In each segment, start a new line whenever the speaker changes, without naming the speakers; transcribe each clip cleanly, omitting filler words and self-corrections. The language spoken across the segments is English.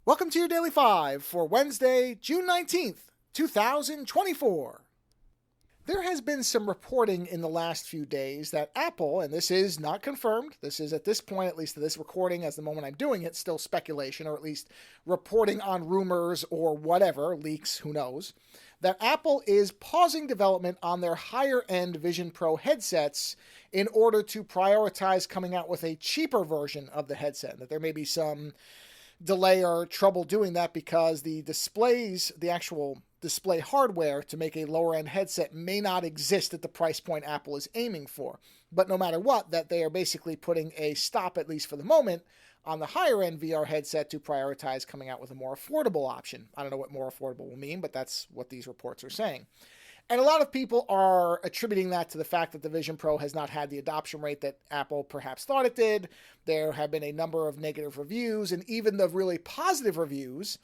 Welcome to your Daily 5 for Wednesday, June 19th, 2024. There has been some reporting in the last few days that Apple, and this is not confirmed, this is at this point, at least to this recording, as the moment I'm doing it, still speculation, or at least reporting on rumors or whatever, leaks, who knows, that Apple is pausing development on their higher-end Vision Pro headsets in order to prioritize coming out with a cheaper version of the headset, that there may be some delay or trouble doing that because the displays, the actual display hardware to make a lower end headset may not exist at the price point Apple is aiming for. But no matter what, that they are basically putting a stop, at least for the moment, on the higher end VR headset to prioritize coming out with a more affordable option. I don't know what more affordable will mean, but that's what these reports are saying. And a lot of people are attributing that to the fact that the Vision Pro has not had the adoption rate that Apple perhaps thought it did. There have been a number of negative reviews, and even the really positive reviews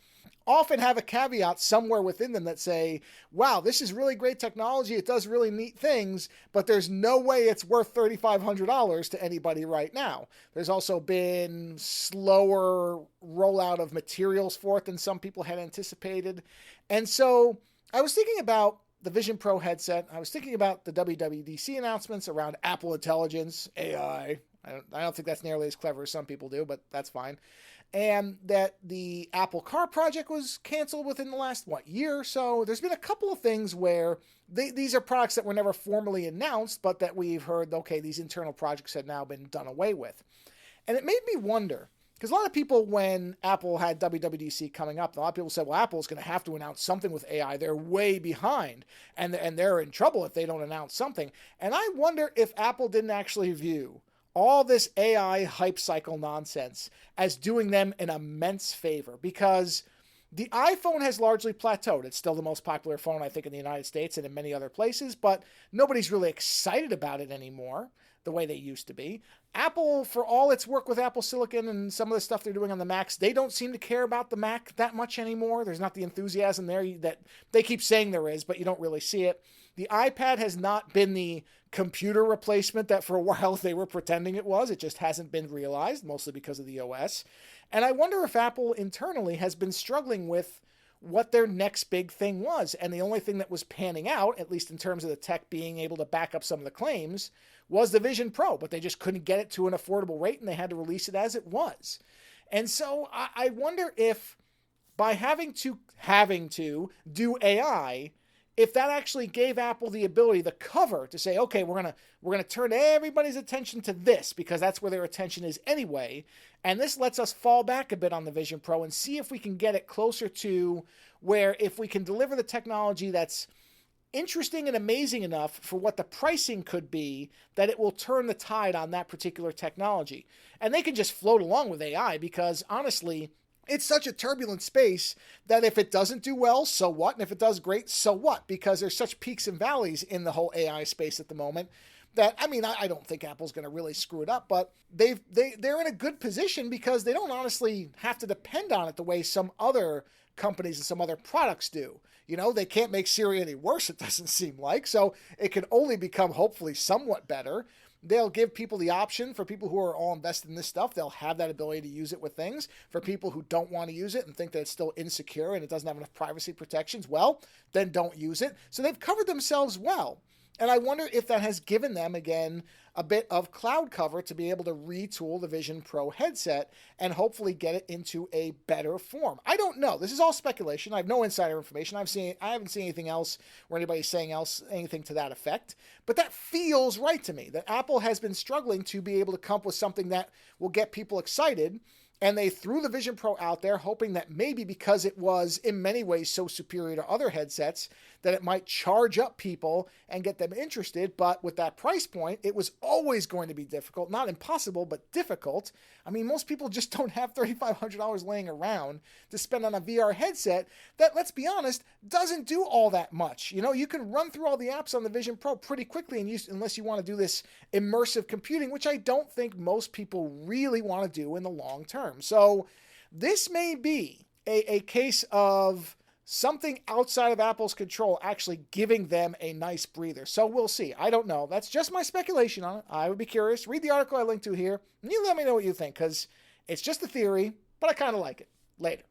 often have a caveat somewhere within them that say, wow, this is really great technology, it does really neat things, but there's no way it's worth $3,500 to anybody right now. There's also been slower rollout of materials for it than some people had anticipated. And so I was thinking about the Vision Pro headset. I was thinking about the WWDC announcements around Apple Intelligence, AI. I don't think that's nearly as clever as some people do, but that's fine. And that the Apple Car project was canceled within the last, year or so. There's been a couple of things where these are products that were never formally announced, but that we've heard, okay, these internal projects had now been done away with. And it made me wonder, because a lot of people, when Apple had WWDC coming up, a lot of people said, well, Apple's going to have to announce something with AI. They're way behind, and they're in trouble if they don't announce something. And I wonder if Apple didn't actually view all this AI hype cycle nonsense as doing them an immense favor, because the iPhone has largely plateaued. It's still the most popular phone, I think, in the United States and in many other places, but nobody's really excited about it anymore the way they used to be. Apple, for all its work with Apple Silicon and some of the stuff they're doing on the Macs, they don't seem to care about the Mac that much anymore. There's not the enthusiasm there that they keep saying there is, but you don't really see it. The iPad has not been the computer replacement that for a while they were pretending it was. It just hasn't been realized, mostly because of the OS. And I wonder if Apple internally has been struggling with what their next big thing was. And the only thing that was panning out, at least in terms of the tech being able to back up some of the claims, was the Vision Pro, but they just couldn't get it to an affordable rate and they had to release it as it was. And so I wonder if by having to do AI, if that actually gave Apple the ability, the cover, to say, okay, we're gonna turn everybody's attention to this because that's where their attention is anyway, and this lets us fall back a bit on the Vision Pro and see if we can get it closer to where, if we can deliver the technology that's interesting and amazing enough for what the pricing could be, that it will turn the tide on that particular technology. And they can just float along with AI because, honestly, it's such a turbulent space that if it doesn't do well, so what? And if it does great, so what? Because there's such peaks and valleys in the whole AI space at the moment that, I don't think Apple's going to really screw it up, but they're in a good position because they don't honestly have to depend on it the way some other companies and some other products do. They can't make Siri any worse, it doesn't seem like, so it can only become hopefully somewhat better. They'll give people the option. For people who are all invested in this stuff, they'll have that ability to use it with things. For people who don't want to use it and think that it's still insecure and it doesn't have enough privacy protections, well, then don't use it. So they've covered themselves well. And I wonder if that has given them, again, a bit of cloud cover to be able to retool the Vision Pro headset and hopefully get it into a better form. I don't know. This is all speculation. I have no insider information. I haven't seen anything else where anybody's saying anything to that effect. But that feels right to me, that Apple has been struggling to be able to come up with something that will get people excited. And they threw the Vision Pro out there, hoping that maybe because it was in many ways so superior to other headsets, that it might charge up people and get them interested. But with that price point, it was always going to be difficult. Not impossible, but difficult. Most people just don't have $3,500 laying around to spend on a VR headset that, let's be honest, doesn't do all that much. You can run through all the apps on the Vision Pro pretty quickly, unless you want to do this immersive computing, which I don't think most people really want to do in the long term. So this may be a case of something outside of Apple's control actually giving them a nice breather. So we'll see. I don't know. That's just my speculation on it. I would be curious. Read the article I linked to here, and you let me know what you think, because it's just a theory, but I kind of like it. Later.